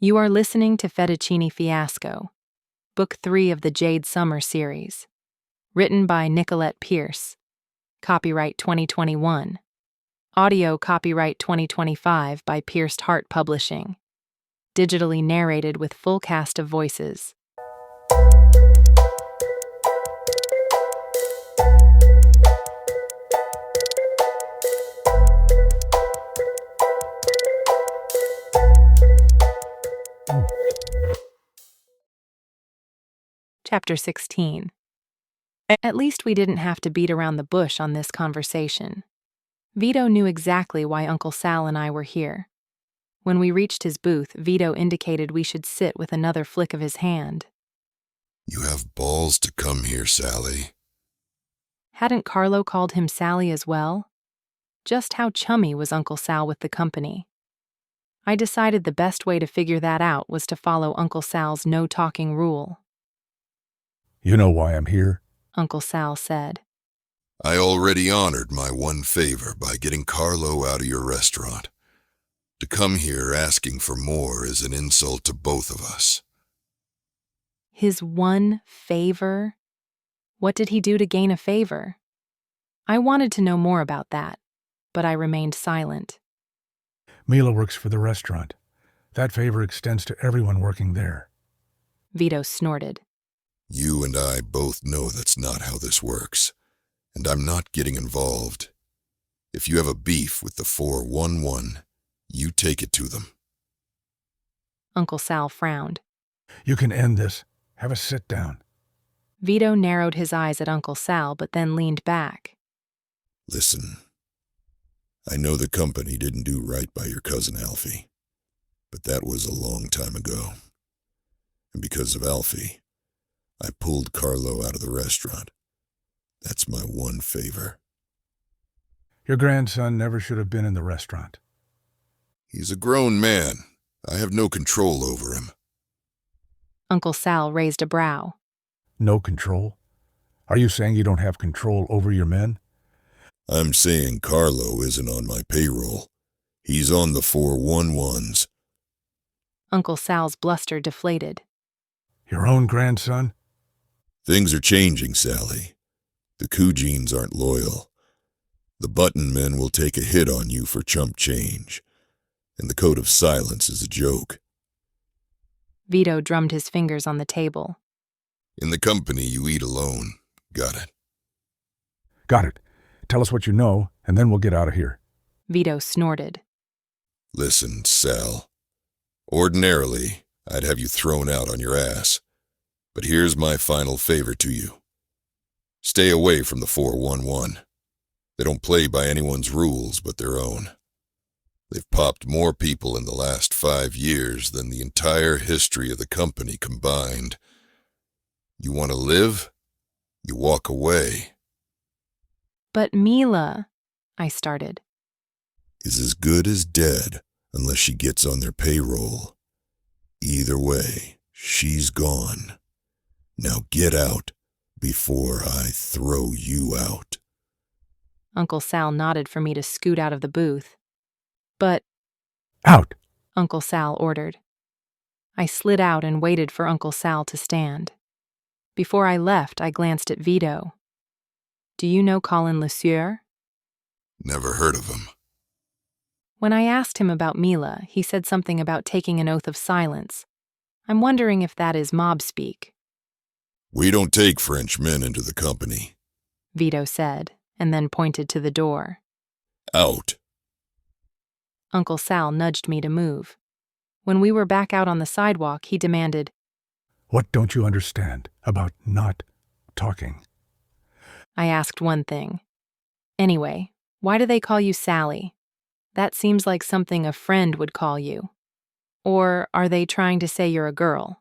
You are listening to Fettuccini Fiasco, Book 3 of the Jade Sommer Series. Written by Nicolette Pierce. Copyright 2021. Audio copyright 2025 by Pierced Heart Publishing. Digitally narrated with full cast of voices. Chapter 16. At least we didn't have to beat around the bush on this conversation. Vito knew exactly why Uncle Sal and I were here. When we reached his booth, Vito indicated we should sit with another flick of his hand. You have balls to come here, Sally. Hadn't Carlo called him Sally as well? Just how chummy was Uncle Sal with the company? I decided the best way to figure that out was to follow Uncle Sal's no-talking rule. You know why I'm here? Uncle Sal said. I already honored my one favor by getting Carlo out of your restaurant. To come here asking for more is an insult to both of us. His one favor? What did he do to gain a favor? I wanted to know more about that, but I remained silent. Mila works for the restaurant. That favor extends to everyone working there. Vito snorted. You and I both know that's not how this works, and I'm not getting involved. If you have a beef with the 411, you take it to them. Uncle Sal frowned. You can end this. Have a sit down. Vito narrowed his eyes at Uncle Sal, but then leaned back. Listen, I know the company didn't do right by your cousin Alfie, but that was a long time ago. And because of Alfie, I pulled Carlo out of the restaurant. That's my one favor. Your grandson never should have been in the restaurant. He's a grown man. I have no control over him. Uncle Sal raised a brow. No control? Are you saying you don't have control over your men? I'm saying Carlo isn't on my payroll. He's on the 411s. Uncle Sal's bluster deflated. Your own grandson? Things are changing, Sally. The Cugines aren't loyal. The button men will take a hit on you for chump change. And the code of silence is a joke. Vito drummed his fingers on the table. In the company, you eat alone. Got it? Got it. Tell us what you know, and then we'll get out of here. Vito snorted. Listen, Sal. Ordinarily, I'd have you thrown out on your ass. But here's my final favor to you. Stay away from the 411. They don't play by anyone's rules but their own. They've popped more people in the last 5 years than the entire history of the company combined. You want to live? You walk away. But Mila, I started. Is as good as dead unless she gets on their payroll. Either way, she's gone. Now get out before I throw you out. Uncle Sal nodded for me to scoot out of the booth. But... Out! Uncle Sal ordered. I slid out and waited for Uncle Sal to stand. Before I left, I glanced at Vito. Do you know Colin LeSueur? Never heard of him. When I asked him about Mila, he said something about taking an oath of silence. I'm wondering if that is mob speak. We don't take French men into the company, Vito said, and then pointed to the door. Out. Uncle Sal nudged me to move. When we were back out on the sidewalk, he demanded, What don't you understand about not talking? I asked one thing. Anyway, why do they call you Sally? That seems like something a friend would call you. Or are they trying to say you're a girl?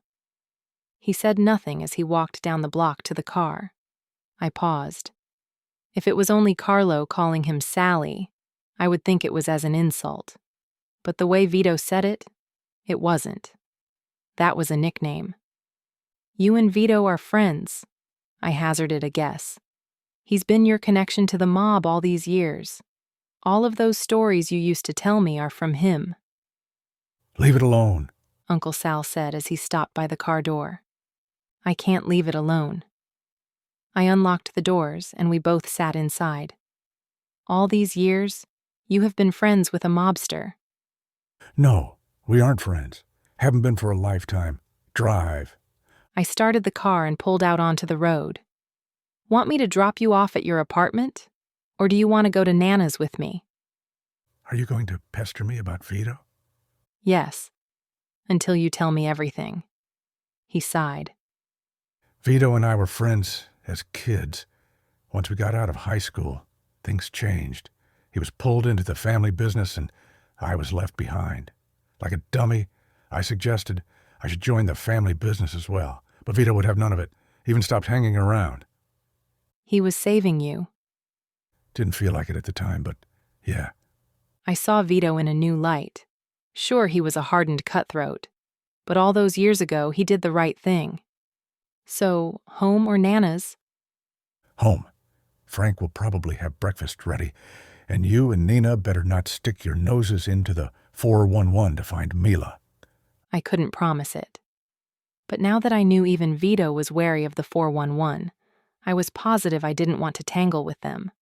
He said nothing as he walked down the block to the car. I paused. If it was only Carlo calling him Sally, I would think it was as an insult. But the way Vito said it, it wasn't. That was a nickname. You and Vito are friends, I hazarded a guess. He's been your connection to the mob all these years. All of those stories you used to tell me are from him. Leave it alone, Uncle Sal said as he stopped by the car door. I can't leave it alone. I unlocked the doors, and we both sat inside. All these years, you have been friends with a mobster. No, we aren't friends. Haven't been for a lifetime. Drive. I started the car and pulled out onto the road. Want me to drop you off at your apartment? Or do you want to go to Nana's with me? Are you going to pester me about Vito? Yes, until you tell me everything. He sighed. Vito and I were friends as kids. Once we got out of high school, things changed. He was pulled into the family business and I was left behind. Like a dummy, I suggested I should join the family business as well, but Vito would have none of it, even stopped hanging around. He was saving you. Didn't feel like it at the time, but yeah. I saw Vito in a new light. Sure, he was a hardened cutthroat, but all those years ago he did the right thing. So, home or Nana's? Home. Frank will probably have breakfast ready, and you and Nina better not stick your noses into the 411 to find Mila. I couldn't promise it. But now that I knew even Vito was wary of the 411, I was positive I didn't want to tangle with them.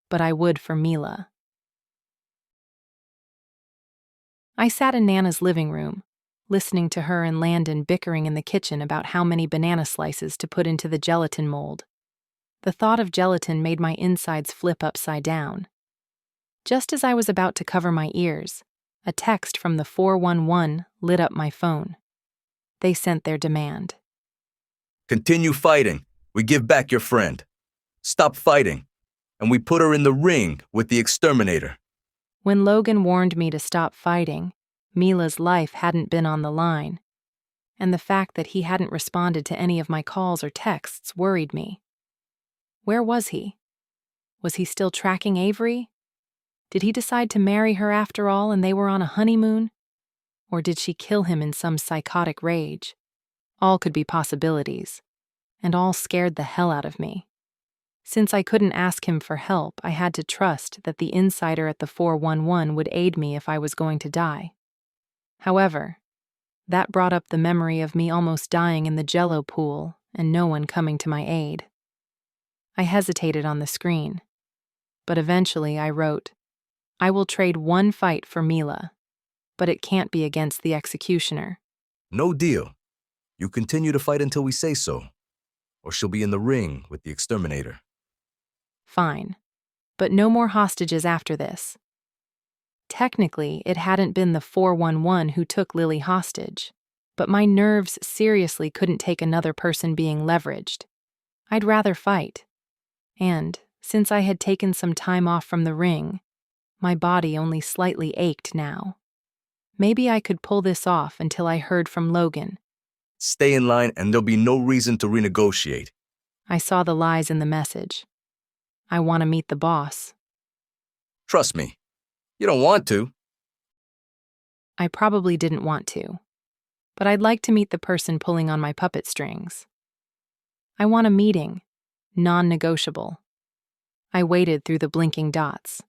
But I would for Mila. I sat in Nana's living room, listening to her and Landon bickering in the kitchen about how many banana slices to put into the gelatin mold. The thought of gelatin made my insides flip upside down. Just as I was about to cover my ears, a text from the 411 lit up my phone. They sent their demand. Continue fighting. We give back your friend. Stop fighting. And we put her in the ring with the exterminator. When Logan warned me to stop fighting, Mila's life hadn't been on the line, and the fact that he hadn't responded to any of my calls or texts worried me. Where was he? Was he still tracking Avery? Did he decide to marry her after all and they were on a honeymoon? Or did she kill him in some psychotic rage? All could be possibilities, and all scared the hell out of me. Since I couldn't ask him for help, I had to trust that the insider at the 411 would aid me if I was going to die. However, that brought up the memory of me almost dying in the Jell-O pool and no one coming to my aid. I hesitated on the screen, but eventually I wrote, I will trade one fight for Mila, but it can't be against the executioner. No deal. You continue to fight until we say so, or she'll be in the ring with the exterminator. Fine, but no more hostages after this. Technically, it hadn't been the 411 who took Lily hostage, but my nerves seriously couldn't take another person being leveraged. I'd rather fight. And, since I had taken some time off from the ring, my body only slightly ached now. Maybe I could pull this off until I heard from Logan. Stay in line and there'll be no reason to renegotiate. I saw the lies in the message. I want to meet the boss. Trust me, you don't want to. I probably didn't want to, but I'd like to meet the person pulling on my puppet strings. I want a meeting, non-negotiable. I waited through the blinking dots.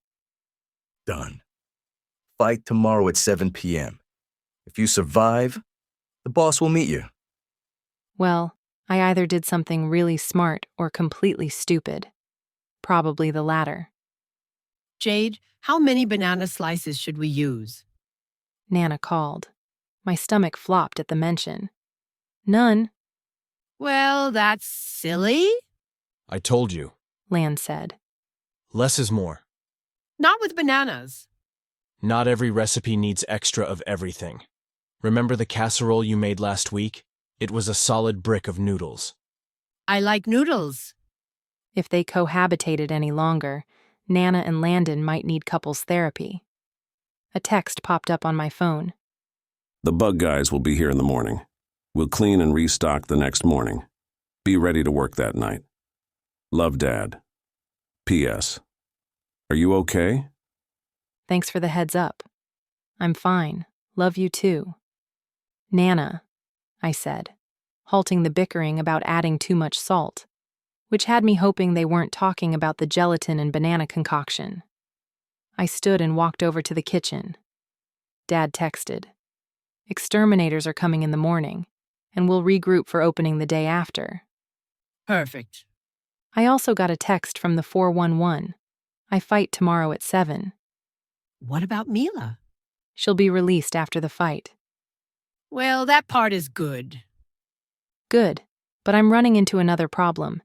Done. Fight tomorrow at 7 p.m. If you survive, the boss will meet you. Well, I either did something really smart or completely stupid. Probably the latter. Jade, how many banana slices should we use? Nana called. My stomach flopped at the mention. None, Well, that's silly. I told you. Lan said. Less is more. Not with bananas. Not every recipe needs extra of everything. Remember the casserole you made last week? It was a solid brick of noodles. I like noodles. If they cohabitated any longer, Nana and Landon might need couples therapy. A text popped up on my phone. The bug guys will be here in the morning. We'll clean and restock the next morning. Be ready to work that night. Love, Dad. P.S. Are you okay? Thanks for the heads up. I'm fine. Love you too. Nana, I said, halting the bickering about adding too much salt, which had me hoping they weren't talking about the gelatin and banana concoction. I stood and walked over to the kitchen. Dad texted, Exterminators are coming in the morning, and we'll regroup for opening the day after. Perfect. I also got a text from the 411. I fight tomorrow at 7. What about Mila? She'll be released after the fight. Well, that part is good. Good, but I'm running into another problem.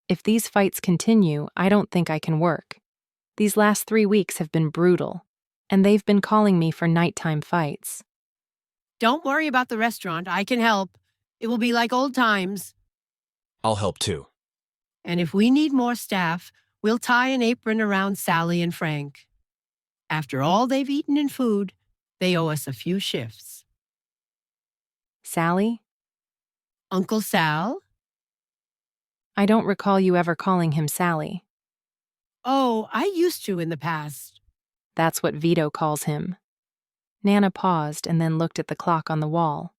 If these fights continue, I don't think I can work. These last 3 weeks have been brutal, and they've been calling me for nighttime fights. Don't worry about the restaurant. I can help. It will be like old times. I'll help too. And if we need more staff, we'll tie an apron around Sally and Frank. After all they've eaten in food, they owe us a few shifts. Sally? Uncle Sal? I don't recall you ever calling him Sally. Oh, I used to in the past. That's what Vito calls him. Nana paused and then looked at the clock on the wall.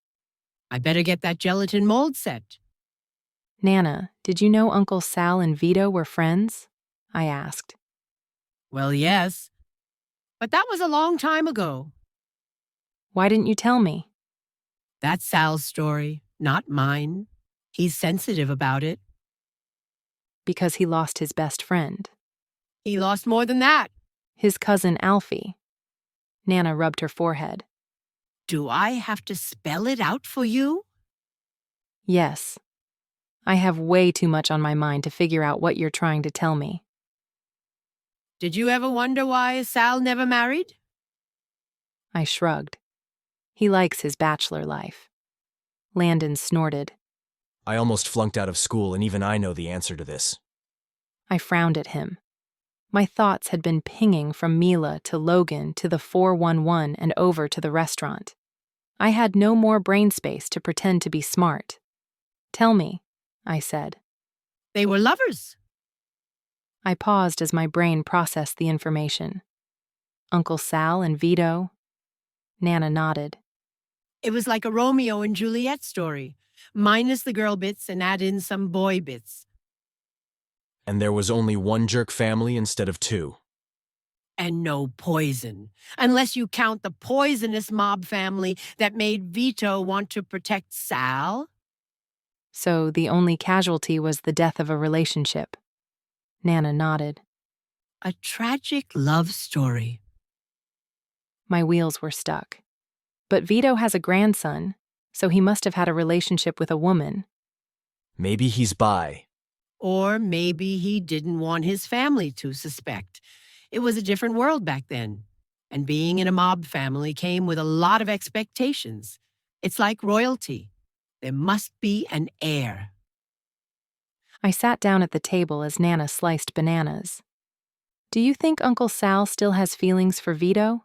I better get that gelatin mold set. Nana, did you know Uncle Sal and Vito were friends? I asked. Well, yes. But that was a long time ago. Why didn't you tell me? That's Sal's story, not mine. He's sensitive about it. Because he lost his best friend. He lost more than that. His cousin Alfie. Nana rubbed her forehead. Do I have to spell it out for you? Yes. I have way too much on my mind to figure out what you're trying to tell me. Did you ever wonder why Sal never married? I shrugged. He likes his bachelor life. Landon snorted. I almost flunked out of school, and even I know the answer to this. I frowned at him. My thoughts had been pinging from Mila to Logan to the 411 and over to the restaurant. I had no more brain space to pretend to be smart. Tell me, I said. They were lovers. I paused as my brain processed the information. Uncle Sal and Vito? Nana nodded. It was like a Romeo and Juliet story, minus the girl bits and add in some boy bits. And there was only one jerk family instead of two. And no poison, unless you count the poisonous mob family that made Vito want to protect Sal. So the only casualty was the death of a relationship. Nana nodded. A tragic love story. My wheels were stuck. But Vito has a grandson, so he must have had a relationship with a woman. Maybe he's bi. Or maybe he didn't want his family to suspect. It was a different world back then. And being in a mob family came with a lot of expectations. It's like royalty. There must be an heir. I sat down at the table as Nana sliced bananas. Do you think Uncle Sal still has feelings for Vito?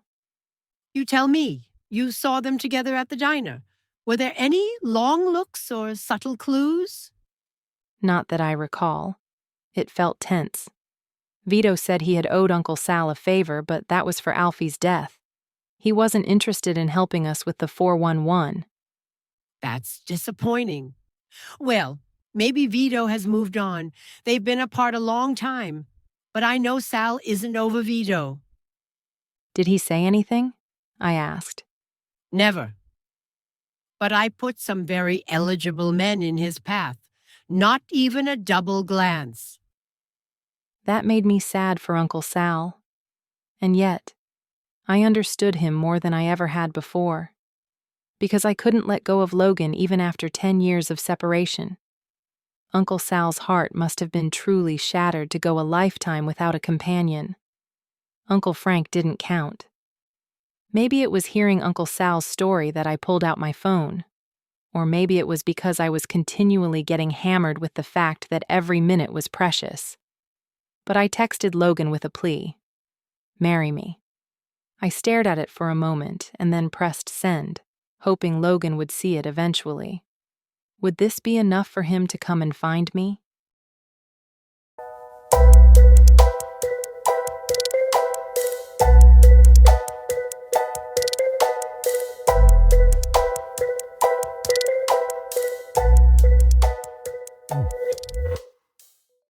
You tell me. You saw them together at the diner. Were there any long looks or subtle clues? Not that I recall. It felt tense. Vito said he had owed Uncle Sal a favor, but that was for Alfie's death. He wasn't interested in helping us with the 411. That's disappointing. Well, maybe Vito has moved on. They've been apart a long time. But I know Sal isn't over Vito. Did he say anything? I asked. Never. But I put some very eligible men in his path. Not even a double glance. That made me sad for Uncle Sal. And yet, I understood him more than I ever had before. Because I couldn't let go of Logan even after 10 years of separation. Uncle Sal's heart must have been truly shattered to go a lifetime without a companion. Uncle Frank didn't count. Maybe it was hearing Uncle Sal's story that I pulled out my phone. Or maybe it was because I was continually getting hammered with the fact that every minute was precious. But I texted Logan with a plea. Marry me. I stared at it for a moment and then pressed send, hoping Logan would see it eventually. Would this be enough for him to come and find me?